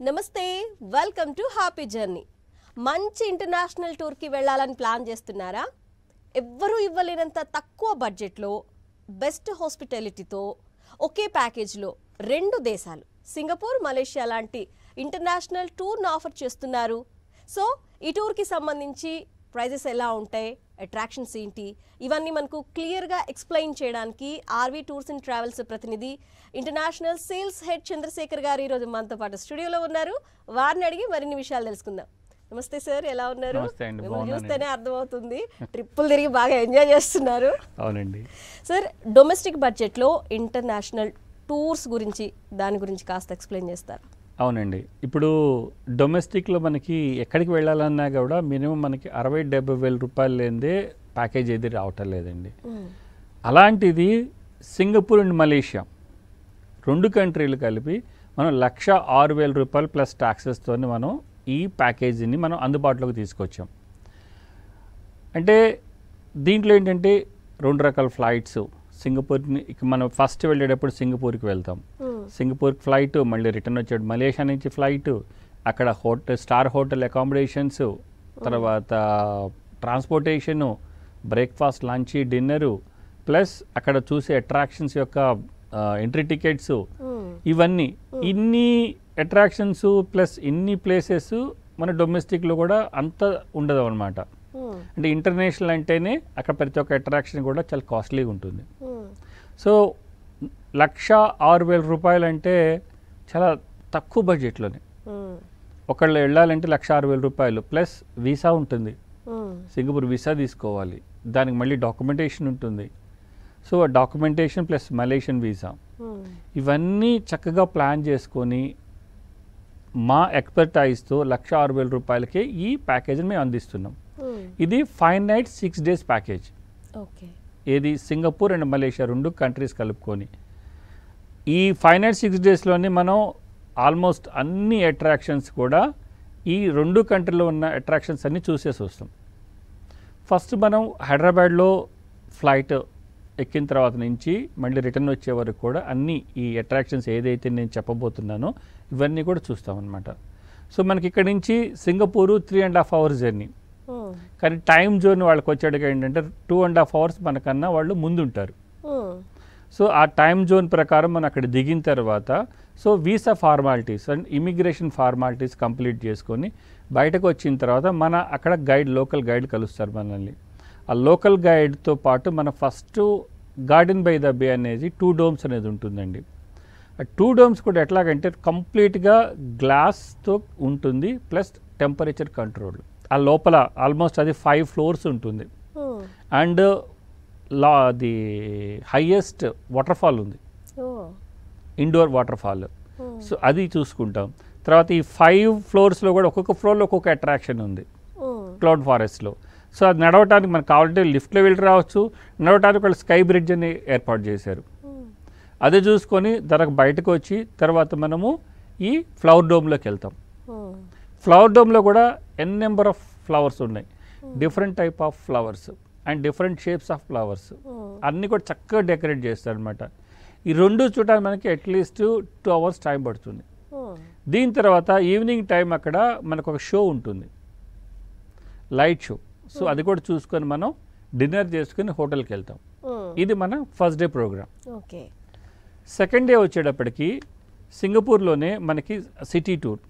నమస్తే, welcome to happy journey. మంచి international టూర్కి వెళ్ళాలని ప్లాన్ చేస్తున్నారా? ఎవ్వరూ ఇవ్వలేనంత తక్కువ బడ్జెట్లో బెస్ట్ హాస్పిటాలిటీతో ఒకే ప్యాకేజ్లో 2 దేశాలు సింగపూర్, మలేషియా లాంటి ఇంటర్నేషనల్ టూర్ను ఆఫర్ చేస్తున్నారు. సో ఈ టూర్కి సంబంధించి ప్రైజెస్ ఎలా ఉంటాయి, అట్రాక్షన్స్ ఏంటి, ఇవన్నీ మనకు క్లియర్గా ఎక్స్ప్లెయిన్ చేయడానికి ఆర్వీ టూర్స్ అండ్ ట్రావెల్స్ ప్రతినిధి ఇంటర్నేషనల్ సేల్స్ హెడ్ చంద్రశేఖర్ గారు ఈరోజు మనతో పాటు స్టూడియోలో ఉన్నారు. వారిని అడిగి మరిన్ని విషయాలు తెలుసుకుందాం. నమస్తే సార్, ఎలా ఉన్నారు? చూస్తేనే అర్థమవుతుంది ట్రిప్పులు తిరిగి బాగా ఎంజాయ్ చేస్తున్నారు. అవునండి సార్, డొమెస్టిక్ బడ్జెట్లో ఇంటర్నేషనల్ టూర్స్ గురించి దాని గురించి కాస్త ఎక్స్ప్లెయిన్ చేస్తారు. అవునండి, ఇప్పుడు డొమెస్టిక్లో మనకి ఎక్కడికి వెళ్ళాలన్నా కూడా మినిమం మనకి 60-70 వేల రూపాయలు లేనిదే ప్యాకేజ్ ఏది రావటం లేదండి. అలాంటిది సింగపూర్ అండ్ మలేషియా 2 కంట్రీలు కలిపి మనం 1,06,000 రూపాయలు ప్లస్ ట్యాక్సెస్తో మనం ఈ ప్యాకేజీని మనం అందుబాటులోకి తీసుకొచ్చాం. అంటే దీంట్లో ఏంటంటే 2 రకాల ఫ్లైట్స్. సింగపూర్ని మనం ఫస్ట్ వెళ్ళేటప్పుడు సింగపూర్కి వెళ్తాం, సింగపూర్కి ఫ్లైట్, మళ్ళీ రిటర్న్ వచ్చాడు మలేషియా నుంచి ఫ్లైట్, అక్కడ స్టార్ హోటల్ అకామిడేషన్స్, తర్వాత transportation, breakfast, lunch, dinner, plus అక్కడ చూసే అట్రాక్షన్స్ యొక్క ఎంట్రీ టికెట్స్, ఇవన్నీ ఇన్ని అట్రాక్షన్స్ ప్లస్ ఇన్ని ప్లేసెస్ మన డొమెస్టిక్లో కూడా అంత ఉండదు అనమాట. అంటే ఇంటర్నేషనల్ అంటేనే అక్కడ ప్రతి ఒక్క అట్రాక్షన్ కూడా చాలా కాస్ట్లీగా ఉంటుంది. సో 1,06,000 రూపాయలు అంటే చాలా తక్కువ బడ్జెట్లోనే ఒకళ్ళు వెళ్ళాలంటే 1,06,000 రూపాయలు ప్లస్ వీసా ఉంటుంది. సింగపూర్ వీసా తీసుకోవాలి, దానికి మళ్ళీ డాక్యుమెంటేషన్ ఉంటుంది. So documentation plus Malaysian visa, ఇవన్నీ చక్కగా ప్లాన్ చేసుకొని మా ఎక్స్పర్టైజ్తో 1,06,000 రూపాయలకే ఈ ప్యాకేజీని మేము అందిస్తున్నాం. ఇది 5 nights 6 days ప్యాకేజ్. ఏది సింగపూర్ అండ్ మలేషియా 2 కంట్రీస్ కలుపుకొని ఈ 5 nights 6 daysలోనే మనం ఆల్మోస్ట్ అన్ని అట్రాక్షన్స్ కూడా ఈ 2 కంట్రీలో ఉన్న అట్రాక్షన్స్ అన్నీ చూసేసి వస్తాం. ఫస్ట్ మనం హైదరాబాద్లో ఫ్లైట్ ఎక్కిన తర్వాత నుంచి మళ్ళీ రిటర్న్ వచ్చే వరకు కూడా అన్ని ఈ అట్రాక్షన్స్ ఏదైతే నేను చెప్పబోతున్నానో ఇవన్నీ కూడా చూస్తామన్నమాట. సో మనకి ఇక్కడ నుంచి సింగపూరు 3.5 hours జర్నీ, కానీ టైం జోన్ వాళ్ళకి వచ్చేటిగా ఏంటంటే 2.5 hours మనకన్నా వాళ్ళు ముందుంటారు. సో ఆ టైం జోన్ ప్రకారం మనం అక్కడ దిగిన తర్వాత so visa formalities and immigration formalities complete చేసుకొని బయటకు వచ్చిన తర్వాత మన అక్కడ లోకల్ గైడ్ కలుస్తారు మనల్ని. ఆ లోకల్ గైడ్తో పాటు మన ఫస్ట్ గార్డెన్ బై ద బే అనేది 2 domes అనేది ఉంటుందండి. ఆ 2 domes కూడా ఎట్లాగంటే కంప్లీట్గా గ్లాస్తో ఉంటుంది ప్లస్ టెంపరేచర్ కంట్రోల్. ఆ లోపల ఆల్మోస్ట్ అది 5 floors ఉంటుంది. అండ్ ది హైయెస్ట్ వాటర్ఫాల్ ఉంది, ఇండోర్ వాటర్ఫాల్. సో అది చూసుకుంటాం. తర్వాత ఈ 5 floors కూడా ఒక్కొక్క ఫ్లోర్లో ఒక్కొక్క అట్రాక్షన్ ఉంది క్లౌడ్ ఫారెస్ట్లో. సో అది నడవటానికి మనకు కావాలంటే లిఫ్ట్లో వెళ్ళి రావచ్చు, నడవటానికి వాళ్ళు స్కై బ్రిడ్జ్ అని ఏర్పాటు చేశారు. అదే చూసుకొని దానికి బయటకు వచ్చి తర్వాత మనము ఈ ఫ్లవర్ డోమ్లోకి వెళ్తాం. ఫ్లవర్ డోమ్లో కూడా నెంబర్ ఆఫ్ ఫ్లవర్స్ ఉన్నాయి, different type of flowers and different shapes of flowers అన్నీ కూడా చక్కగా డెకరేట్ చేస్తారు అనమాట. ఈ 2 చూడడానికి మనకి అట్లీస్ట్ 2 hours టైం పడుతుంది. దీని తర్వాత ఈవినింగ్ టైం అక్కడ మనకు ఒక షో ఉంటుంది, లైట్ షో. సో అది కూడా చూసుకొని మనం డిన్నర్ చేసుకుని హోటల్కి వెళ్తాం. ఇది మన first day program. Second day వచ్చేటప్పటికి సింగపూర్లోనే మనకి సిటీ టూర్.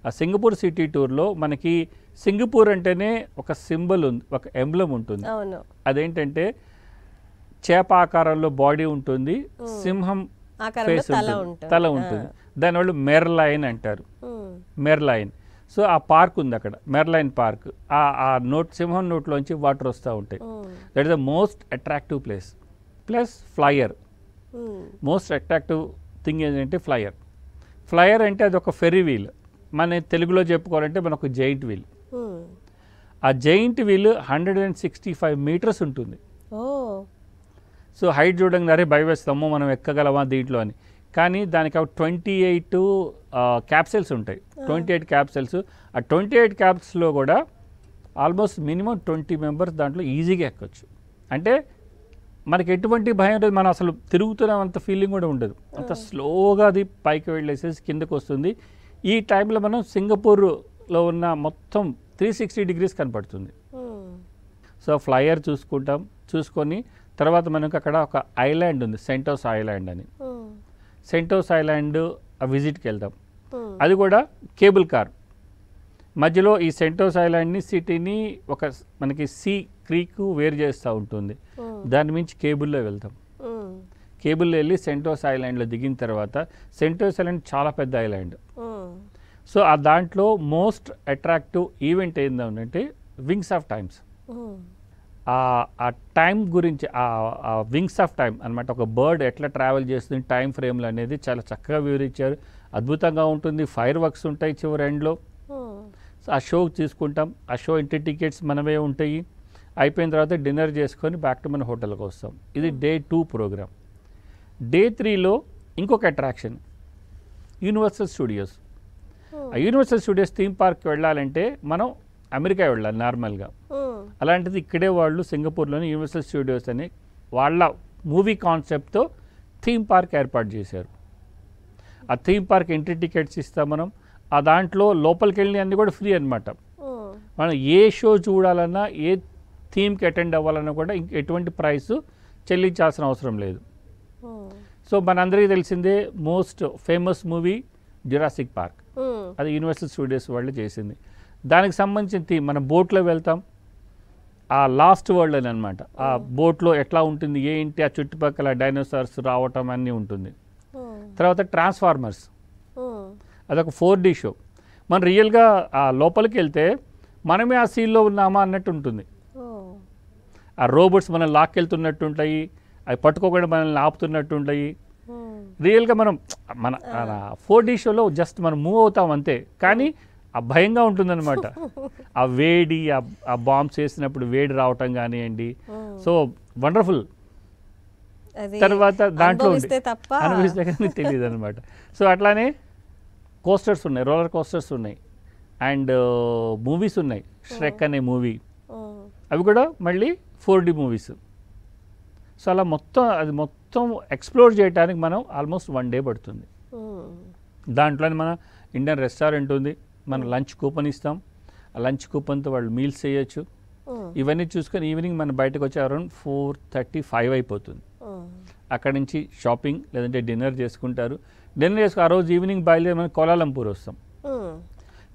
ఆ సింగపూర్ సిటీ టూర్లో మనకి సింగపూర్ అంటేనే ఒక సింబల్ ఉంది, ఒక ఎంబ్లమ్ ఉంటుంది. అదేంటంటే చేప ఆకారంలో బాడీ ఉంటుంది, సింహం ఫేస్ ఉంటుంది, తల ఉంటుంది. దానివల్ల మెర్లైన్ అంటారు, మెర్లైన్. సో ఆ పార్క్ ఉంది అక్కడ, మెర్లైన్ పార్క్. ఆ సింహం నోట్లోంచి వాటర్ వస్తూ ఉంటాయి. That is the most attractive place. Plus flyer, most attractive thing ఏంటంటే ఫ్లయర్. ఫ్లయర్ అంటే అది ఒక ఫెర్రీ వీల్. మన తెలుగులో చెప్పుకోవాలంటే మనకు జైంట్ వీల్. ఆ జైంట్ వీల్ 165 meters ఉంటుంది. సో హైట్ చూడంగానే భయవేస్తాము మనం ఎక్కగలమా దీంట్లో అని. కానీ దానికి 28 క్యాప్సెల్స్ ఉంటాయి, 28 క్యాప్సెల్స్. ఆ 28 క్యాప్స్లో కూడా ఆల్మోస్ట్ మినిమం 20 members దాంట్లో ఈజీగా ఎక్కొచ్చు. అంటే మనకి ఎటువంటి భయం లేదు, మనం అసలు తిరుగుతున్నంత ఫీలింగ్ కూడా ఉండదు. అంత స్లోగా అది పైకి వెళ్ళేసేసి కిందకు వస్తుంది. ఈ టైంలో మనం సింగపూర్లో ఉన్న మొత్తం 360 డిగ్రీస్ కనపడుతుంది. సో ఫ్లైయర్ చూసుకొని తర్వాత మనకు అక్కడ ఒక ఐలాండ్ ఉంది, సెంటోస్ ఐలాండ్ అని. సెంటోస్ ఐలాండ్ విజిట్కి వెళ్తాం. అది కూడా కేబుల్ కార్ మధ్యలో ఈ సెంటోస్ ఐలాండ్ని సిటీని ఒక మనకి క్రీక్ వేరు చేస్తూ ఉంటుంది. దాని మించి కేబుల్లో వెళ్తాం. కేబుల్లో వెళ్ళి సెంటోస్ ఐలాండ్లో దిగిన తర్వాత సెంటోస్ ఐలాండ్ చాలా పెద్ద ఐలాండ్. సో ఆ దాంట్లో మోస్ట్ అట్రాక్టివ్ ఈవెంట్ ఏంటంటే వింగ్స్ ఆఫ్ టైమ్స్. ఆ టైం గురించి ఆ వింగ్స్ ఆఫ్ టైం అనమాట, ఒక బర్డ్ ఎట్లా ట్రావెల్ చేస్తుంది టైం ఫ్రేమ్లు అనేది చాలా చక్కగా వివరించారు. అద్భుతంగా ఉంటుంది. ఫైర్ వర్క్స్ ఉంటాయి చివరి ఎండ్లో. ఆ షో తీసుకుంటాం. ఆ షో ఎంట్రీ టికెట్స్ మనమే ఉంటాయి. అయిపోయిన తర్వాత డిన్నర్ చేసుకొని బ్యాక్ టు మన హోటల్కి వస్తాం. ఇది డే 2 ప్రోగ్రామ్. డే 3లో ఇంకొక అట్రాక్షన్ యూనివర్సల్ స్టూడియోస్. ఆ యూనివర్సల్ స్టూడియోస్ థీమ్ పార్క్కి వెళ్ళాలంటే మనం అమెరికా వెళ్ళాలి నార్మల్గా. అలాంటిది ఇక్కడే వాళ్ళు సింగపూర్లోని యూనివర్సల్ స్టూడియోస్ అని వాళ్ళ మూవీ కాన్సెప్ట్తో థీమ్ పార్క్ ఏర్పాటు చేశారు. ఆ థీమ్ పార్క్ ఎంట్రీ టికెట్స్ ఇస్తాం మనం. ఆ దాంట్లో లోపలికి వెళ్ళి అన్నీ కూడా ఫ్రీ అనమాట. మనం ఏ షో చూడాలన్నా ఏ థీమ్కి అటెండ్ అవ్వాలన్నా కూడా ఎటువంటి ప్రైస్ చెల్లించాల్సిన అవసరం లేదు. సో మనందరికీ తెలిసిందే most famous movie Jurassic park. అది యూనివర్సల్ స్టూడియోస్ వాళ్ళు చేసింది. దానికి సంబంధించిన థీమ్ మన బోట్లో వెళ్తాం. ఆ లాస్ట్ వరల్డ్ అని అనమాట. ఆ బోట్లో ఎట్లా ఉంటుంది ఏంటి, ఆ చుట్టుపక్కల డైనోసార్స్ రావటం అన్నీ ఉంటుంది. తర్వాత ట్రాన్స్ఫార్మర్స్, అదొక 4D షో. మనం రియల్గా ఆ లోపలికి వెళ్తే మనమే ఆ సీన్లో ఉన్నామా అన్నట్టు ఉంటుంది. ఆ రోబోట్స్ మనం లాక్కెళ్తున్నట్టు ఉంటాయి, అవి పట్టుకోకుండా మనల్ని ఆపుతున్నట్టు ఉంటాయి. రియల్గా మన 4D షోలో జస్ట్ మనం మూవ్ అవుతాం అంతే, కానీ ఆ భయంగా ఉంటుందన్నమాట. ఆ వేడి, ఆ బాంబ్స్ వేసినప్పుడు వేడి రావటం కానివ్వండి. So wonderful. తర్వాత దాంట్లో అనుభవిస్తే కానీ తెలియదు అనమాట. సో అట్లానే కోస్టర్స్ ఉన్నాయి, రోలర్ కోస్టర్స్ ఉన్నాయి, అండ్ మూవీస్ ఉన్నాయి. ష్రెక్ అనే మూవీ, అవి కూడా మళ్ళీ 4D మూవీస్. సో అలా మొత్తం ఎక్స్ప్లోర్ చేయడానికి మనం ఆల్మోస్ట్ 1 డే పడుతుంది. దాంట్లోనే మన ఇండియన్ రెస్టారెంట్ ఉంది, మనం లంచ్ కూపన్ ఇస్తాం. ఆ లంచ్ కూపన్తో వాళ్ళు మీల్స్ చేయొచ్చు. ఇవన్నీ చూసుకొని ఈవినింగ్ మనం బయటకు వచ్చి అరౌండ్ 4:35 అయిపోతుంది. అక్కడి నుంచి షాపింగ్ లేదంటే డిన్నర్ చేసుకుంటారు. ఆ రోజు ఈవినింగ్ బయలుదేరి మనం కౌలాలంపూర్ వస్తాం.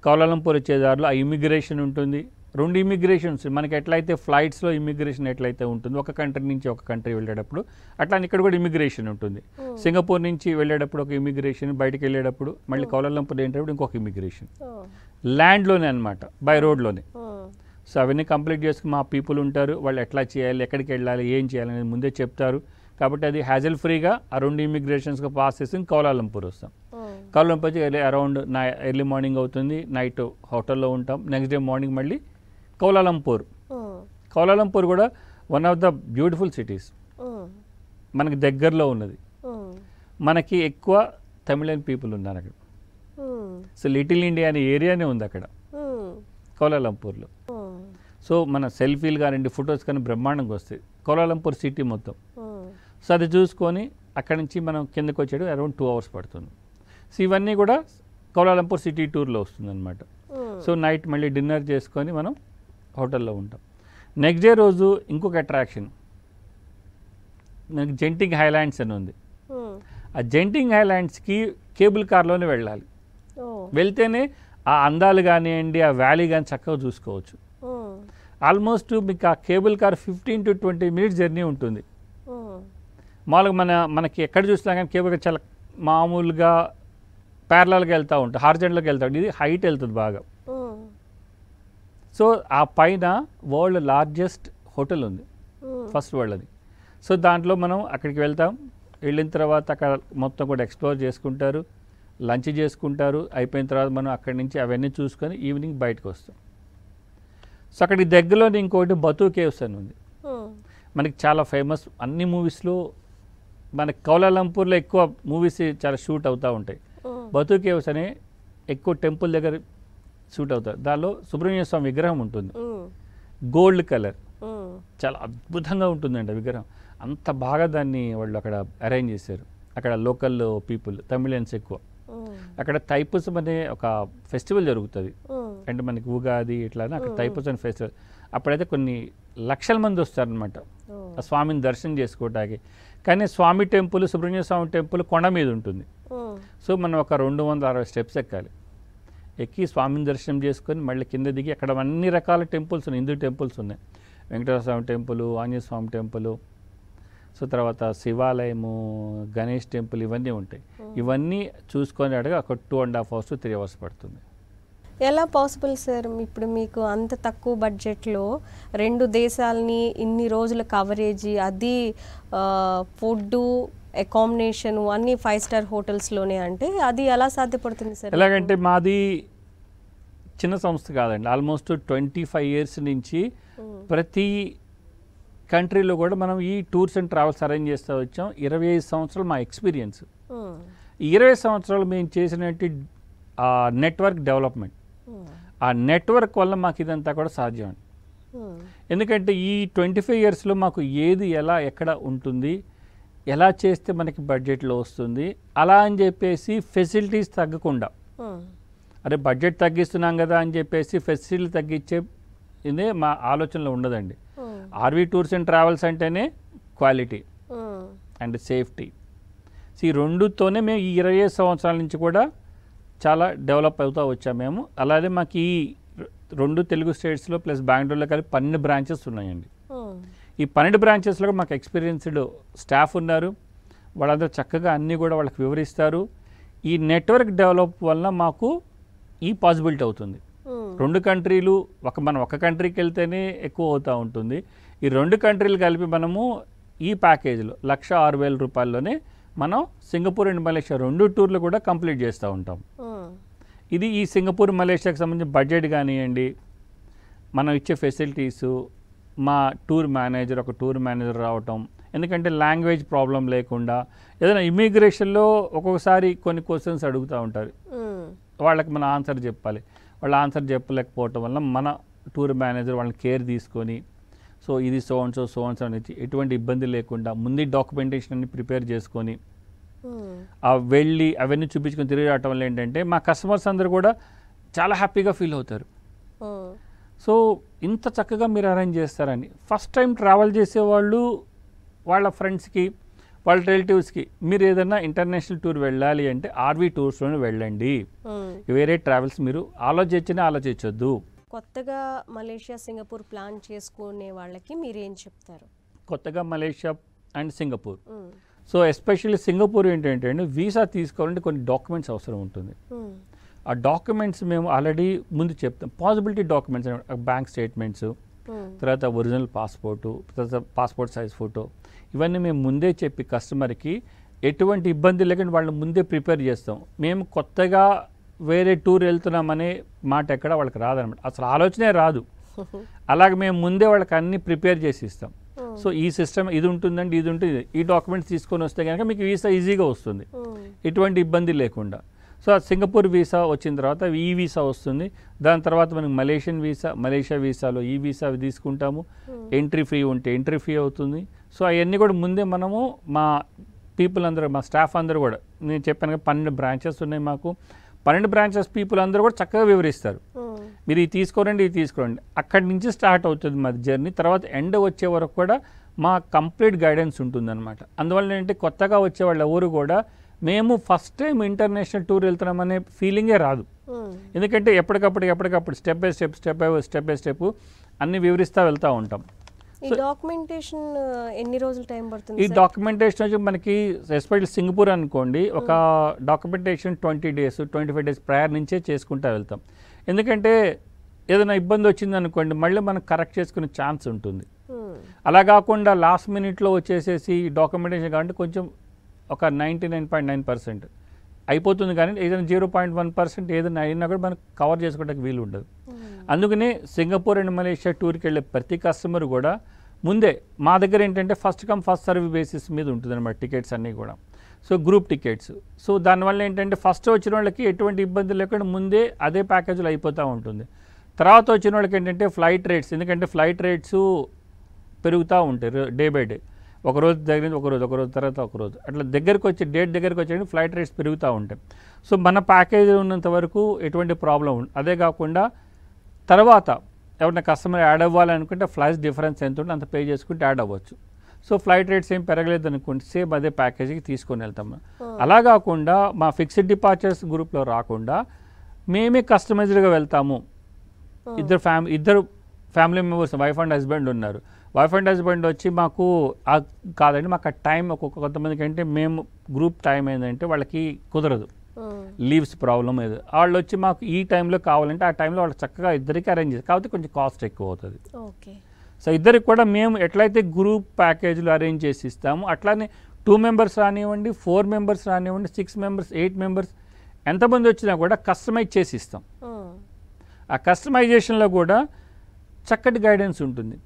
కౌలాలంపూర్ వచ్చే దారిలో ఆ ఇమిగ్రేషన్ ఉంటుంది. 2 ఇమిగ్రేషన్స్ మనకి ఎట్లయితే ఫ్లైట్స్లో ఇమిగ్రేషన్ ఎట్లయితే ఉంటుంది ఒక కంట్రీ నుంచి ఒక కంట్రీ వెళ్ళేటప్పుడు, అట్లా ఇక్కడ కూడా ఇమిగ్రేషన్ ఉంటుంది. సింగపూర్ నుంచి వెళ్ళేటప్పుడు ఒక ఇమిగ్రేషన్, బయటకు వెళ్ళేటప్పుడు మళ్ళీ కౌలాలంపూర్ వెళ్ళేటప్పుడు ఇంకొక ఇమిగ్రేషన్. ల్యాండ్లోనే అనమాట, బై రోడ్లోనే. సో అవన్నీ కంప్లీట్ చేసుకుని మా పీపుల్ ఉంటారు, వాళ్ళు ఎట్లా చేయాలి, ఎక్కడికి వెళ్ళాలి, ఏం చేయాలి అనేది ముందే చెప్తారు. కాబట్టి అది హ్యాజల్ ఫ్రీగా ఆ 2 ఇమిగ్రేషన్స్గా పాస్ చేసి కౌలాలంపూర్ వస్తాం. కౌలాలంపూర్ అరౌండ్ ఎర్లీ మార్నింగ్ అవుతుంది, నైట్ హోటల్లో ఉంటాం. నెక్స్ట్ డే మార్నింగ్ మళ్ళీ కౌలాలంపూర్. కౌలాలంపూర్ కూడా one of the beautiful cities, మనకి దగ్గరలో ఉన్నది. మనకి ఎక్కువ తమిళన్ పీపుల్ ఉన్నారు అక్కడ. సో లిటిల్ ఇండియా అనే ఏరియానే ఉంది అక్కడ కౌలాలంపూర్లో. సో మన సెల్ఫీలు కానివ్వండి, ఫొటోస్ కానీ బ్రహ్మాండంగా వస్తాయి కౌలాలంపూర్ సిటీ మొత్తం. సో అది చూసుకొని అక్కడి నుంచి మనం కిందకు వచ్చేది అరౌండ్ 2 hours పడుతుంది. సో ఇవన్నీ కూడా కౌలాలంపూర్ సిటీ టూర్లో వస్తుంది అనమాట. సో నైట్ మళ్ళీ డిన్నర్ చేసుకొని మనం హోటల్లో ఉంటాం. నెక్స్ట్ డే రోజు ఇంకొక అట్రాక్షన్ మనకి జెంటింగ్ హైలాండ్స్ అని ఉంది. ఆ జెంటింగ్ హైలాండ్స్కి కేబుల్ కార్లోనే వెళ్ళాలి. వెళ్తేనే ఆ అందాలు కానివ్వండి, ఆ వ్యాలీ కానీ చక్కగా చూసుకోవచ్చు. ఆల్మోస్ట్ మీకు ఆ cable car 15 to 20 minutes journey ఉంటుంది. మామూలుగా మనకి ఎక్కడ చూసినా కానీ కేబుల్ కార్ చాలా మామూలుగా ప్యారలల్గా వెళ్తూ ఉంటుంది, హార్జెంటల్గా వెళ్తూ ఉంటుంది. ఇది హైట్ వెళ్తుంది బాగా. సో ఆ పైన వరల్డ్ లార్జెస్ట్ హోటల్ ఉంది, ఫస్ట్ వరల్డ్ అది. సో దాంట్లో మనం అక్కడికి వెళ్తాం. వెళ్ళిన తర్వాత అక్కడ మొత్తం కూడా ఎక్స్ప్లోర్ చేసుకుంటారు, లంచ్ చేసుకుంటారు. అయిపోయిన తర్వాత మనం అక్కడి నుంచి అవన్నీ చూసుకొని ఈవినింగ్ బయటకు వస్తాం. సో అక్కడికి దగ్గరలోనే ఇంకోటి బతూ కేవ్స్ అని ఉంది, మనకి చాలా ఫేమస్. అన్ని మూవీస్లో మనకి కౌలాలంపూర్లో ఎక్కువ మూవీస్ చాలా షూట్ అవుతూ ఉంటాయి. బతూ కేవ్స్ అనే ఎక్కువ టెంపుల్ దగ్గర షూట్ అవుతారు. దానిలో సుబ్రహ్మణ్య స్వామి విగ్రహం ఉంటుంది, గోల్డ్ కలర్, చాలా అద్భుతంగా ఉంటుందండి ఆ విగ్రహం. అంత బాగా దాన్ని వాళ్ళు అక్కడ అరేంజ్ చేశారు. అక్కడ లోకల్ పీపుల్ తమిళియన్స్ ఎక్కువ. అక్కడ తైపూసం అనే ఒక ఫెస్టివల్ జరుగుతుంది. అంటే మనకి ఉగాది ఇట్లా అక్కడ తైపూసం ఫెస్టివల్ అప్పుడైతే కొన్ని లక్షల మంది వస్తారనమాట ఆ స్వామిని దర్శనం చేసుకోవడానికి. కానీ స్వామి టెంపుల్, సుబ్రహ్మణ్య స్వామి టెంపుల్ కొండ మీద ఉంటుంది. సో మనం ఒక 260 స్టెప్స్ ఎక్కాలి. ఎక్కి స్వామిని దర్శనం చేసుకొని మళ్ళీ కింద దిగి అక్కడ అన్ని రకాల టెంపుల్స్ ఉన్నాయి, హిందూ టెంపుల్స్ ఉన్నాయి. వెంకటేశ్వర స్వామి టెంపుల్, ఆంజనేయ స్వామి టెంపుల్, సో తర్వాత శివాలయము, గణేష్ టెంపుల్ ఇవన్నీ ఉంటాయి. ఇవన్నీ చూసుకొని అడగా ఒక 2.5 hours to 3 hours పడుతుంది. ఎలా పాసిబుల్ సార్ ఇప్పుడు మీకు అంత తక్కువ బడ్జెట్లో 2 దేశాలని ఇన్ని రోజుల కవరేజీ, అది ఫుడ్, అకామిడేషన్ అన్నీ 5 star హోటల్స్లోనే, అంటే అది ఎలా సాధ్యపడుతుంది సార్? ఎలాగంటే మాది చిన్న సంస్థ కాదండి. ఆల్మోస్ట్ 25 years నుంచి ప్రతి కంట్రీలో కూడా మనం ఈ టూర్స్ అండ్ ట్రావెల్స్ అరేంజ్ చేస్తూ వచ్చాం. 25 సంవత్సరాలు మా ఎక్స్పీరియన్స్. ఈ 20 సంవత్సరాలు మేము చేసినట్టు నెట్వర్క్ డెవలప్మెంట్, ఆ నెట్వర్క్ వల్ల మాకు ఇదంతా కూడా సాధ్యం. ఎందుకంటే ఈ 25 yearsలో మాకు ఏది ఎలా ఎక్కడ ఉంటుంది, ఎలా చేస్తే మనకి బడ్జెట్లో వస్తుంది, అలా అని చెప్పేసి ఫెసిలిటీస్ తగ్గకుండా, అరే బడ్జెట్ తగ్గిస్తున్నాం కదా అని చెప్పేసి ఫెసిలిటీ తగ్గించే ఇదే మా ఆలోచనలో ఉండదండి. ఆర్వీ టూర్స్ అండ్ ట్రావెల్స్ అంటేనే క్వాలిటీ అండ్ సేఫ్టీ. సో ఈ రెండుతోనే మేము ఈ 25 సంవత్సరాల నుంచి కూడా చాలా డెవలప్ అవుతూ వచ్చాము మేము. అలాగే మాకు ఈ 2 తెలుగు స్టేట్స్లో ప్లస్ బెంగళూరులో కలిపి 12 బ్రాంచెస్ ఉన్నాయండి. ఈ 12 బ్రాంచెస్లో మాకు ఎక్స్పీరియన్స్డ్ స్టాఫ్ ఉన్నారు. వాళ్ళందరూ చక్కగా అన్నీ కూడా వాళ్ళకి వివరిస్తారు. ఈ నెట్వర్క్ డెవలప్ వల్ల మాకు ఈ పాసిబిలిటీ అవుతుంది. 2 కంట్రీలు మనం ఒక కంట్రీకి వెళ్తేనే ఎక్కువ అవుతూ ఉంటుంది. ఈ 2 కంట్రీలు కలిపి మనము ఈ ప్యాకేజీలో 1,06,000 రూపాయల్లోనే మనం సింగపూర్ అండ్ మలేషియా 2 టూర్లు కూడా కంప్లీట్ చేస్తూ ఉంటాం. ఇది ఈ సింగపూర్ మలేషియాకి సంబంధించిన బడ్జెట్ కానివ్వండి, మనం ఇచ్చే ఫెసిలిటీసు, మా టూర్ మేనేజర్ రావటం, ఎందుకంటే లాంగ్వేజ్ ప్రాబ్లం లేకుండా. ఏదైనా ఇమిగ్రేషన్లో ఒక్కొక్కసారి కొన్ని క్వశ్చన్స్ అడుగుతూ ఉంటారు, వాళ్ళకి మనం ఆన్సర్ చెప్పాలి. వాళ్ళు ఆన్సర్ చెప్పలేకపోవటం వల్ల మన టూర్ మేనేజర్ వాళ్ళని కేర్ తీసుకొని, సో ఇది సో అండ్ సో అని ఎటువంటి ఇబ్బంది లేకుండా ముందు డాక్యుమెంటేషన్ అన్ని ప్రిపేర్ చేసుకొని వెళ్ళి అవన్నీ చూపించుకొని తిరిగి రావటం వల్ల ఏంటంటే మా కస్టమర్స్ అందరూ కూడా చాలా హ్యాపీగా ఫీల్ అవుతారు. సో ఇంత చక్కగా మీరు అరేంజ్ చేస్తారని ఫస్ట్ టైం ట్రావెల్ చేసేవాళ్ళు వాళ్ళ ఫ్రెండ్స్కి, వాళ్ళ రిలేటివ్స్కి మీరు ఏదైనా ఇంటర్నేషనల్ టూర్ వెళ్ళాలి అంటే ఆర్వీ టూర్స్లోనే వెళ్ళండి. వేరే ట్రావెల్స్ మీరు ఆలోచించొద్దు. కొత్తగా మలేషియా, సింగపూర్ ప్లాన్ చేసుకునే వాళ్ళకి మీరేం చెప్తారు? కొత్తగా Malaysia and Singapore, so especially Singapore ఏంటంటే వీసా తీసుకోవాలంటే కొన్ని డాక్యుమెంట్స్ అవసరం ఉంటుంది. ఆ డాక్యుమెంట్స్ మేము ఆల్రెడీ ముందు చెప్తాం. పాసిబిలిటీ డాక్యుమెంట్స్, బ్యాంక్ స్టేట్మెంట్స్, తర్వాత ఒరిజినల్ పాస్పోర్టు, తర్వాత పాస్పోర్ట్ సైజ్ ఫోటో, ఇవన్నీ మేము ముందే చెప్పి కస్టమర్కి ఎటువంటి ఇబ్బంది లేకుండా వాళ్ళని ముందే ప్రిపేర్ చేస్తాం. మేము కొత్తగా వేరే టూర్ వెళ్తున్నామనే మాట ఎక్కడ వాళ్ళకి రాదనమాట, అసలు ఆలోచనే రాదు. అలాగే మేము ముందే వాళ్ళకి అన్ని ప్రిపేర్ చేసి ఇస్తాం. సో ఈ సిస్టమ్ ఇది ఉంటుందండి, ఇది ఉంటుంది, ఈ డాక్యుమెంట్స్ తీసుకొని వస్తే కనుక మీకు వీసా ఈజీగా వస్తుంది, ఎటువంటి ఇబ్బంది లేకుండా. సో ఆ సింగపూర్ వీసా వచ్చిన తర్వాత ఈ వీసా వస్తుంది. దాని తర్వాత మనకి మలేషియా వీసాలో ఈ వీసా తీసుకుంటాము. ఎంట్రీ ఫ్రీ ఉంటే ఎంట్రీ ఫ్రీ అవుతుంది. సో అవన్నీ కూడా ముందే మనము మా పీపుల్ అందరూ, మా స్టాఫ్ అందరూ కూడా, నేను చెప్పాను కదా 12 బ్రాంచెస్ ఉన్నాయి మాకు. 12 బ్రాంచెస్ పీపుల్ అందరూ కూడా చక్కగా వివరిస్తారు. మీరు ఇది తీసుకోరండి, ఇది తీసుకోరండి. అక్కడి నుంచి స్టార్ట్ అవుతుంది మా జర్నీ. తర్వాత ఎండ్ వచ్చే వరకు కూడా మా కంప్లీట్ గైడెన్స్ ఉంటుందన్నమాట. అందువల్ల ఏంటంటే కొత్తగా వచ్చే వాళ్ళు ఎవరు కూడా మేము ఫస్ట్ టైం ఇంటర్నేషనల్ టూర్ వెళ్తున్నామనే ఫీలింగే రాదు. ఎందుకంటే ఎప్పటికప్పుడు స్టెప్ బై స్టెప్ అన్ని వివరిస్తూ వెళ్తూ ఉంటాం. ఈ డాక్యుమెంటేషన్ ఎన్ని రోజులు టైం పడుతుంది? ఈ డాక్యుమెంటేషన్ వచ్చి మనకి ఎస్పెషల్లీ సింగపూర్ అనుకోండి, ఒక డాక్యుమెంటేషన్ 20 days 25 days ప్రయర్ నుంచే చేసుకుంటూ వెళ్తాం. ఎందుకంటే ఏదైనా ఇబ్బంది వచ్చింది అనుకోండి, మళ్ళీ మనం కరెక్ట్ చేసుకునే ఛాన్స్ ఉంటుంది. అలా కాకుండా లాస్ట్ మినిట్లో వచ్చేసేసి డాక్యుమెంటేషన్ కాబట్టి కొంచెం ఒక 99.9% అయిపోతుంది. కానీ ఏదైనా 0.1% ఏదైనా అయినా కూడా మనకు కవర్ చేసుకోవడానికి వీలు ఉండదు. అందుకనే సింగపూర్ అండ్ మలేషియా టూర్కి వెళ్ళే ప్రతి కస్టమర్ కూడా ముందే మా దగ్గర ఏంటంటే first come first serve basis మీద ఉంటుంది అనమాట టికెట్స్ అన్నీ కూడా. So group tickets. సో దానివల్ల ఏంటంటే ఫస్ట్ వచ్చిన వాళ్ళకి ఎటువంటి ఇబ్బంది లేకుండా ముందే అదే ప్యాకేజీలో అయిపోతూ ఉంటుంది. తర్వాత వచ్చిన వాళ్ళకి ఏంటంటే ఫ్లైట్ రేట్స్, ఎందుకంటే ఫ్లైట్ రేట్స్ పెరుగుతూ ఉంటాయి డే బై డే. ఒకరోజు దగ్గర ఒకరోజు తర్వాత ఒకరోజు అట్లా డేట్ దగ్గరికి వచ్చేయండి ఫ్లైట్ రేట్స్ పెరుగుతూ ఉంటాయి. సో మన ప్యాకేజ్ ఉన్నంత వరకు ఎటువంటి ప్రాబ్లం ఉండదు. అదే కాకుండా తర్వాత ఎవరైనా కస్టమర్ యాడ్ అవ్వాలనుకుంటే ఫ్లైట్స్ డిఫరెన్స్ ఎంత ఉంటే అంత పే చేసుకుంటే యాడ్ అవ్వచ్చు. సో ఫ్లైట్ రేట్స్ ఏం పెరగలేదు అనుకోండి, సేమ్ అదే ప్యాకేజీకి తీసుకొని వెళ్తాం. అలా కాకుండా మా ఫిక్స్డ్ డిపార్చర్స్ గ్రూప్లో రాకుండా మేమే కస్టమైజ్డ్గా వెళ్తాము. ఇద్దరు family members wife and husband ఉన్నారు. వైఫ్ అండ్ హస్బెండ్ వచ్చి మాకు కాదండి, మాకు ఆ టైం కొంతమందికి అంటే మేము గ్రూప్ టైం ఏంటంటే వాళ్ళకి కుదరదు, లీవ్స్ ప్రాబ్లం ఏదో, వాళ్ళు వచ్చి మాకు ఈ టైంలో కావాలంటే ఆ టైంలో వాళ్ళు చక్కగా ఇద్దరికి అరేంజ్ చేస్తారు. కాబట్టి కొంచెం కాస్ట్ ఎక్కువ అవుతుంది. సో ఇద్దరికి కూడా మేము ఎట్లయితే గ్రూప్ ప్యాకేజీలు అరేంజ్ చేసి ఇస్తాము అట్లానే 2 మెంబర్స్ రానివ్వండి, 4 మెంబర్స్ రానివ్వండి, 6 మెంబర్స్, 8 మెంబర్స్ ఎంతమంది వచ్చినా కూడా కస్టమైజ్ చేసి ఇస్తాం. ఆ కస్టమైజేషన్లో కూడా చక్కటి గైడెన్స్ ఉంటుంది.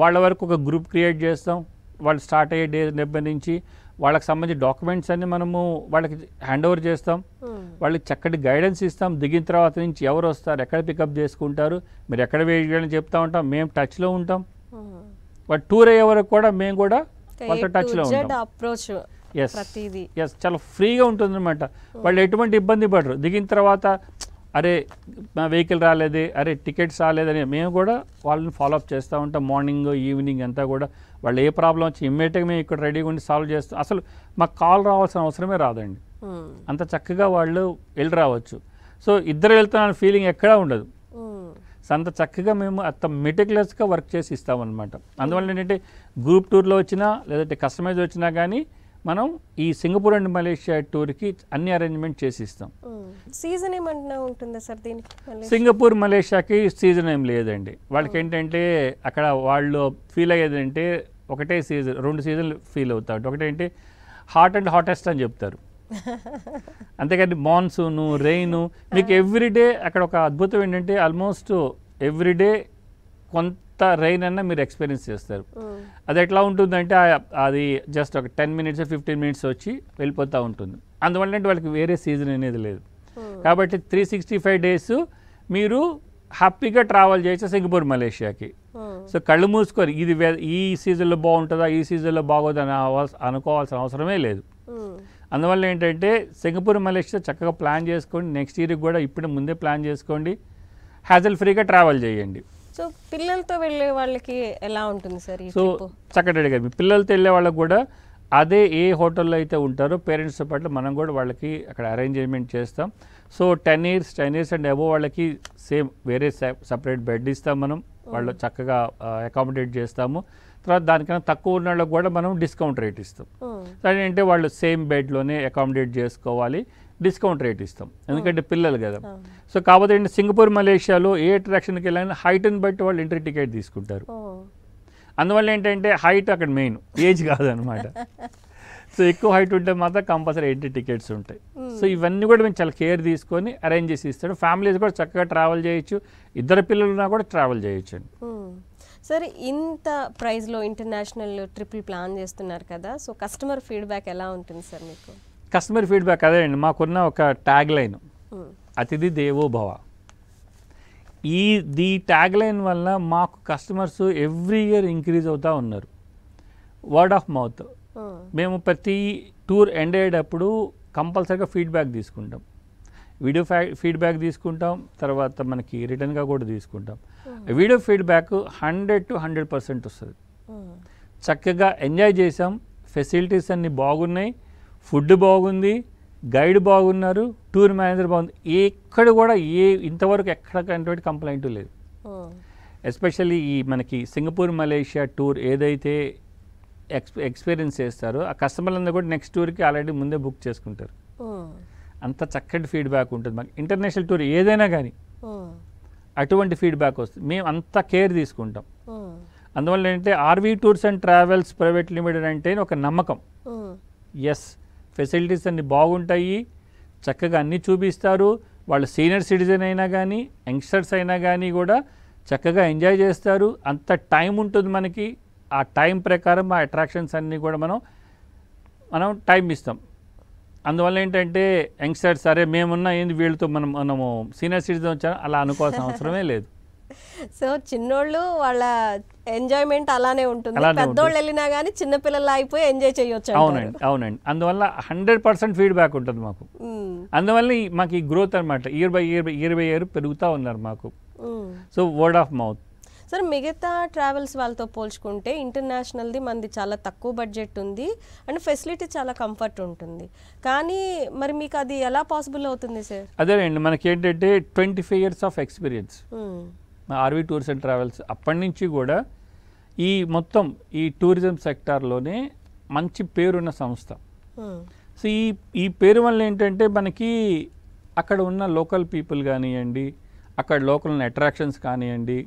వాళ్ళ వరకు ఒక గ్రూప్ క్రియేట్ చేస్తాం. వాళ్ళు స్టార్ట్ అయ్యే డే దగ్గర నుంచి వాళ్ళకి సంబంధించిన డాక్యుమెంట్స్ అన్ని మనము వాళ్ళకి హ్యాండ్ ఓవర్ చేస్తాం. వాళ్ళకి చక్కటి గైడెన్స్ ఇస్తాం. దిగిన తర్వాత నుంచి ఎవరు వస్తారు, ఎక్కడ పికప్ చేసుకుంటారు, మీరు ఎక్కడ వెయిట్ చేయాలని చెప్తా ఉంటాం. మేము టచ్లో ఉంటాం. వాళ్ళు టూర్ అయ్యే వరకు కూడా మేము కూడా వాళ్ళతో టచ్లో ఉంటాం. ఎస్ చాలా ఫ్రీగా ఉంటుంది అనమాట. వాళ్ళు ఎటువంటి ఇబ్బంది పడరు. దిగిన తర్వాత అరే మా వెహికల్ రాలేదే, అరే టికెట్స్ రాలేదని మేము కూడా వాళ్ళని ఫాలోఅప్ చేస్తూ ఉంటాం. మార్నింగ్ ఈవినింగ్ అంతా కూడా వాళ్ళు ఏ ప్రాబ్లం వచ్చి ఇమ్మీడియట్గా మేము ఇక్కడ రెడీగా ఉండి సాల్వ్ చేస్తాం. అసలు మాకు కాల్ రావాల్సిన అవసరమే రాదండి. అంత చక్కగా వాళ్ళు వెళ్ళి రావచ్చు. సో ఇద్దరు వెళ్తున్న ఫీలింగ్ ఎక్కడా ఉండదు. సో అంత చక్కగా మేము అంత మెటిక్యులస్గా వర్క్ చేసి ఇస్తామన్నమాట. అందువల్ల ఏంటంటే గ్రూప్ టూర్లో వచ్చినా లేదంటే కస్టమైజ్ వచ్చినా కానీ మనం ఈ సింగపూర్ అండ్ మలేషియా టూర్కి అన్ని అరేంజ్మెంట్ చేసి ఇస్తాం. సీజన్ ఏమన్నా ఉంటుందా సార్ దీనికి? సింగపూర్ మలేషియాకి సీజన్ ఏం లేదండి. వాళ్ళకి ఏంటంటే అక్కడ వాళ్ళు ఫీల్ అయ్యేది అంటే ఒకటే సీజన్, 2 సీజన్లు ఫీల్ అవుతారు. ఒకటేంటి హాట్ అండ్ హాటెస్ట్ అని చెప్తారు. అంతేకాని మాన్సూను, రెయిను మీకు ఎవ్రీడే అక్కడ ఒక అద్భుతం ఏంటంటే ఆల్మోస్ట్ ఎవ్రీడే కొంత రెయిన్ అన్నా మీరు ఎక్స్పీరియన్స్ చేస్తారు. అది ఎట్లా ఉంటుందంటే అది జస్ట్ ఒక 10 minutes 15 minutes వచ్చి వెళ్ళిపోతూ ఉంటుంది. అందువల్ల అంటే వాళ్ళకి వేరే సీజన్ అనేది లేదు. కాబట్టి 365 days మీరు హ్యాపీగా ట్రావెల్ చేయొచ్చు సింగపూర్ మలేషియాకి. సో కళ్ళు మూసుకొని ఇది ఈ సీజన్లో బాగుంటుందా, ఈ సీజన్లో బాగోదా అని అనుకోవాల్సిన అవసరమే లేదు. అందువల్ల ఏంటంటే సింగపూర్ మలేషియా చక్కగా ప్లాన్ చేసుకోండి. నెక్స్ట్ ఇయర్కి కూడా ఇప్పుడు ముందే ప్లాన్ చేసుకోండి. హ్యాజల్ ఫ్రీగా ట్రావెల్ చేయండి. సో పిల్లలతో వెళ్ళే వాళ్ళకి ఎలా ఉంటుంది సార్? సో చక్కటి అడిగారు. పిల్లలతో వెళ్ళే వాళ్ళకి కూడా అదే ఏ హోటల్లో అయితే ఉంటారో పేరెంట్స్తో పాటు మనం కూడా వాళ్ళకి అక్కడ అరేంజ్మెంట్ చేస్తాం. సో 10 years అండ్ అబోవ్ వాళ్ళకి సేమ్ వేరే సపరేట్ బెడ్ ఇస్తాం మనం. వాళ్ళు చక్కగా అకామిడేట్ చేస్తాము. తర్వాత దానికన్నా తక్కువ ఉన్న వాళ్ళకి కూడా మనం డిస్కౌంట్ రేట్ ఇస్తాం. అంటే వాళ్ళు సేమ్ బెడ్లోనే అకామిడేట్ చేసుకోవాలి, డిస్కౌంట్ రేట్ ఇస్తాం. ఎందుకంటే పిల్లలు కదా. సో కాకపోతే ఏంటి సింగపూర్ మలేషియాలో ఏ అట్రాక్షన్కి వెళ్ళినా హైట్ని బట్టి వాళ్ళు ఎంట్రీ టికెట్ తీసుకుంటారు. అందువల్ల ఏంటంటే హైట్ అక్కడ మెయిన్, ఏజ్ కాదనమాట. సో ఎక్కువ హైట్ ఉంటే మాత్రం కంపల్సరీ ఎంట్రీ టికెట్స్ ఉంటాయి. సో ఇవన్నీ కూడా మేము చాలా కేర్ తీసుకొని అరేంజ్ చేసి ఇస్తాడు. ఫ్యామిలీస్ కూడా చక్కగా ట్రావెల్ చేయొచ్చు, ఇద్దరు పిల్లలు ఉన్నా కూడా ట్రావెల్ చేయొచ్చు అండి. సరే, ఇంత ప్రైస్లో ఇంటర్నేషనల్ ట్రిప్లు ప్లాన్ చేస్తున్నారు కదా, సో కస్టమర్ ఫీడ్బ్యాక్ ఎలా ఉంటుంది సార్ మీకు? కస్టమర్ ఫీడ్బ్యాక్ అదే అండి, మాకున్న ఒక ట్యాగ్ లైన్ అతిథి దేవో భవ. ఈ ట్యాగ్ లైన్ వల్ల మాకు కస్టమర్స్ ఎవ్రీ ఇయర్ ఇంక్రీజ్ అవుతూ ఉన్నారు. Word of mouth. మేము ప్రతి టూర్ ఎండ్ అయ్యేటప్పుడు కంపల్సరీగా ఫీడ్బ్యాక్ తీసుకుంటాం. వీడియో ఫీడ్బ్యాక్ తీసుకుంటాం, తర్వాత మనకి రిటర్న్గా కూడా తీసుకుంటాం. వీడియో ఫీడ్బ్యాక్ 100 to 100% వస్తుంది. చక్కగా ఎంజాయ్ చేసాం, ఫెసిలిటీస్ అన్నీ బాగున్నాయి, ఫుడ్ బాగుంది, గైడ్ బాగున్నారు, టూర్ మేనేజర్ బాగుంది. ఎక్కడ కూడా ఇంతవరకు ఎక్కడ కంప్లైంట్ లేదు. ఎస్పెషల్లీ ఈ మనకి సింగపూర్ మలేషియా టూర్ ఏదైతే ఎక్స్పీరియన్స్ చేస్తారో ఆ కస్టమర్లందరూ కూడా నెక్స్ట్ టూర్కి ఆల్రెడీ ముందే బుక్ చేసుకుంటారు. అంత చక్కటి ఫీడ్బ్యాక్ ఉంటుంది మాకు. ఇంటర్నేషనల్ టూర్ ఏదైనా కానీ అటువంటి ఫీడ్బ్యాక్ వస్తుంది. మేము అంత కేర్ తీసుకుంటాం. అందువల్ల ఏంటంటే ఆర్వీ టూర్స్ అండ్ ట్రావెల్స్ ప్రైవేట్ లిమిటెడ్ అంటే ఒక నమ్మకం. ఎస్, ఫెసిలిటీస్ అన్నీ బాగుంటాయి, చక్కగా అన్నీ చూపిస్తారు. వాళ్ళు సీనియర్ సిటిజన్ అయినా కానీ యంగ్స్టర్స్ అయినా కానీ కూడా చక్కగా ఎంజాయ్ చేస్తారు. అంత టైం ఉంటుంది మనకి. ఆ టైం ప్రకారం ఆ అట్రాక్షన్స్ అన్నీ కూడా మనం టైం ఇస్తాం. అందువల్ల ఏంటంటే యంగ్స్టర్స్ సరే మేమున్నా ఏంది వీళ్ళతో మనము సీనియర్ సిటిజన్ వచ్చాను అలా అనుకోవాల్సిన అవసరమే లేదు. సో చిన్నోళ్ళు వాళ్ళ ఎంజాయ్మెంట్ అలానే ఉంటుంది, పెద్దోళ్ళు వెళ్ళినా కానీ చిన్నపిల్లలు అయిపోయి ఎంజాయ్ చేయొచ్చు. అవునండి, అవునండి. అందువల్ల 100% ఫీడ్బ్యాక్ ఉంటుంది మాకు. అందువల్ల మాకు ఈ గ్రోత్ అనమాట ఇయర్ బై ఇయర్ పెరుగుతూ ఉన్నారు మాకు. So word of mouth. Sir మిగతా ట్రావెల్స్ వాళ్ళతో పోల్చుకుంటే ఇంటర్నేషనల్ది మనది చాలా తక్కువ బడ్జెట్ ఉంది అండ్ ఫెసిలిటీ చాలా కంఫర్ట్ ఉంటుంది, కానీ మరి మీకు అది ఎలా పాసిబుల్ అవుతుంది సార్? అదేనండి, మనకి ఏంటంటే 25 years of experience RV tours and Travels. అప్పటి నుంచి కూడా ఈ మొత్తం ఈ టూరిజం సెక్టార్లోనే మంచి పేరున్న సంస్థ. సో ఈ పేరు వల్ల ఏంటంటే మనకి అక్కడ ఉన్న లోకల్ పీపుల్ కానివ్వండి, అక్కడ లోకల్ అట్రాక్షన్స్ కానివ్వండి,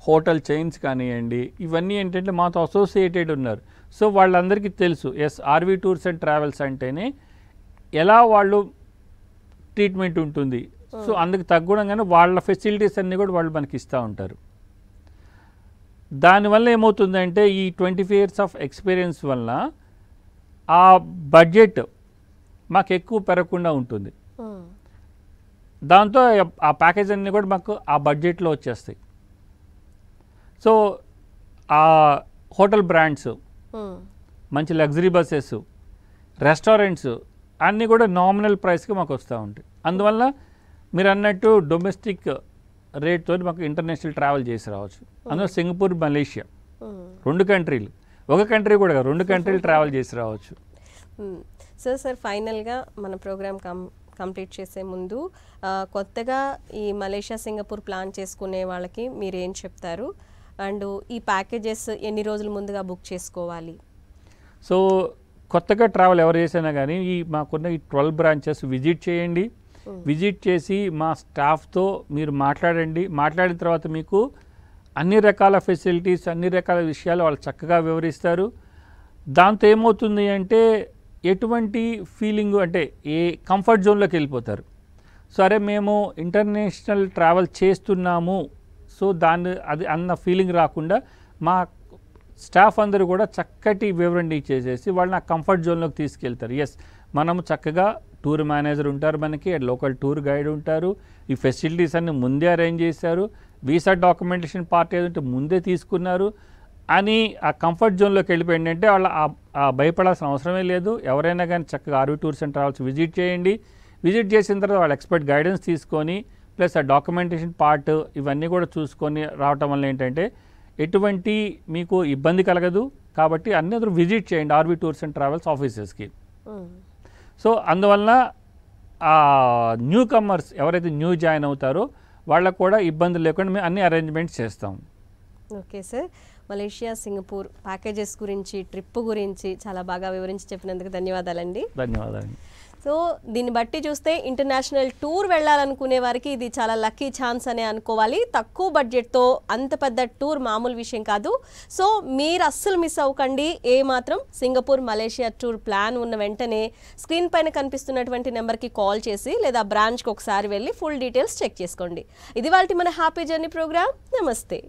హోటల్ చైన్స్ కానివ్వండి, ఇవన్నీ ఏంటంటే మాతో అసోసియేటెడ్ ఉన్నారు. సో వాళ్ళందరికీ తెలుసు S RV tours and travels అంటేనే ఎలా వాళ్ళు ట్రీట్మెంట్ ఉంటుంది. సో అందుకు తగ్గడంగానే వాళ్ళ ఫెసిలిటీస్ అన్నీ కూడా వాళ్ళు మనకి ఇస్తూ ఉంటారు. దానివల్ల ఏమవుతుందంటే ఈ 25 years ఆఫ్ ఎక్స్పీరియన్స్ వల్ల ఆ బడ్జెట్ మాకు ఎక్కువ పెరగకుండా ఉంటుంది. దాంతో ఆ ప్యాకేజ్ అన్నీ కూడా మాకు ఆ బడ్జెట్లో వచ్చేస్తాయి. సో ఆ హోటల్ బ్రాండ్స్, మంచి లగ్జరీ బస్సెస్, రెస్టారెంట్స్ అన్నీ కూడా నామినల్ ప్రైస్కి మాకు వస్తూ ఉంటాయి. అందువల్ల మీరు అన్నట్టు డొమెస్టిక్ రేట్తో మాకు ఇంటర్నేషనల్ ట్రావెల్ చేసి రావచ్చు. అందులో సింగపూర్, మలేషియా 2 కంట్రీలు, ఒక కంట్రీ కూడా 2 కంట్రీలు ట్రావెల్ చేసి రావచ్చు. సార్ ఫైనల్గా మన ప్రోగ్రామ్ కంప్లీట్ చేసే ముందు కొత్తగా ఈ మలేషియా, సింగపూర్ ప్లాన్ చేసుకునే వాళ్ళకి మీరు ఏం చెప్తారు? అండ్ ఈ ప్యాకేజెస్ ఎన్ని రోజుల ముందుగా బుక్ చేసుకోవాలి? సో కొత్తగా ట్రావెల్ ఎవరు చేసినా కానీ మాకున్న ఈ 12 బ్రాంచెస్ విజిట్ చేయండి. విజిట్ చేసి మా స్టాఫ్తో మీరు మాట్లాడండి. మాట్లాడిన తర్వాత మీకు అన్ని రకాల ఫెసిలిటీస్, అన్ని రకాల విషయాలు వాళ్ళు చక్కగా వివరిస్తారు. దాంతో ఏమవుతుంది అంటే ఎటువంటి ఫీలింగ్ అంటే ఏ కంఫర్ట్ జోన్లోకి వెళ్ళిపోతారు. సరే మేము ఇంటర్నేషనల్ ట్రావెల్ చేస్తున్నాము, సో అది అన్న ఫీలింగ్ రాకుండా మా స్టాఫ్ అందరూ కూడా చక్కటి వివరణ ఇచ్చేసేసి వాళ్ళని ఆ కంఫర్ట్ జోన్లోకి తీసుకెళ్తారు. ఎస్ మనము చక్కగా టూర్ మేనేజర్ ఉంటారు, మనకి లోకల్ టూర్ గైడ్ ఉంటారు, ఈ ఫెసిలిటీస్ అన్ని ముందే అరేంజ్ చేశారు, వీసా డాక్యుమెంటేషన్ పార్ట్ ఏదంటే ముందే తీసుకున్నారు అని ఆ కంఫర్ట్ జోన్లోకి వెళ్ళిపోయింది. అంటే వాళ్ళ భయపడాల్సిన అవసరమే లేదు. ఎవరైనా కానీ చక్కగా RV tours and travels visit చేయండి. విజిట్ చేసిన తర్వాత వాళ్ళ ఎక్స్పర్ట్ గైడెన్స్ తీసుకొని ప్లస్ ఆ డాక్యుమెంటేషన్ పార్ట్ ఇవన్నీ కూడా చూసుకొని రావటం వల్ల ఏంటంటే ఎటువంటి మీకు ఇబ్బంది కలగదు. కాబట్టి అందరూ విజిట్ చేయండి ఆర్వీ టూర్స్ అండ్ ట్రావెల్స్ ఆఫీసెస్కి. సో అందువల్ల ఆ న్యూ కమర్స్ ఎవరైతే న్యూ జాయిన్ అవుతారో వాళ్ళకు కూడా ఇబ్బంది లేకుండా మేము అన్ని అరేంజ్మెంట్స్ చేస్తాం. Okay sir, Malaysia, Singapore packages గురించి, ట్రిప్ గురించి చాలా బాగా వివరించి చెప్పినందుకు ధన్యవాదాలండి. ధన్యవాదాలు. సో దీన్ని బట్టి చూస్తే ఇంటర్నేషనల్ టూర్ వెళ్ళాలనుకునే వారికి ఇది చాలా లక్కీ ఛాన్స్ అనే అనుకోవాలి. తక్కువ బడ్జెట్తో అంత పెద్ద టూర్ మామూలు విషయం కాదు. సో మీరు అస్సలు మిస్ అవ్వకండి. ఏ మాత్రం సింగపూర్, మలేషియా టూర్ ప్లాన్ ఉన్న వెంటనే స్క్రీన్ పైన కనిపిస్తున్నటువంటి నెంబర్కి కాల్ చేసి లేదా బ్రాంచ్కి ఒకసారి వెళ్ళి ఫుల్ డీటెయిల్స్ చెక్ చేసుకోండి. ఇది వాళ్ళ మన హ్యాపీ జర్నీ ప్రోగ్రామ్. నమస్తే.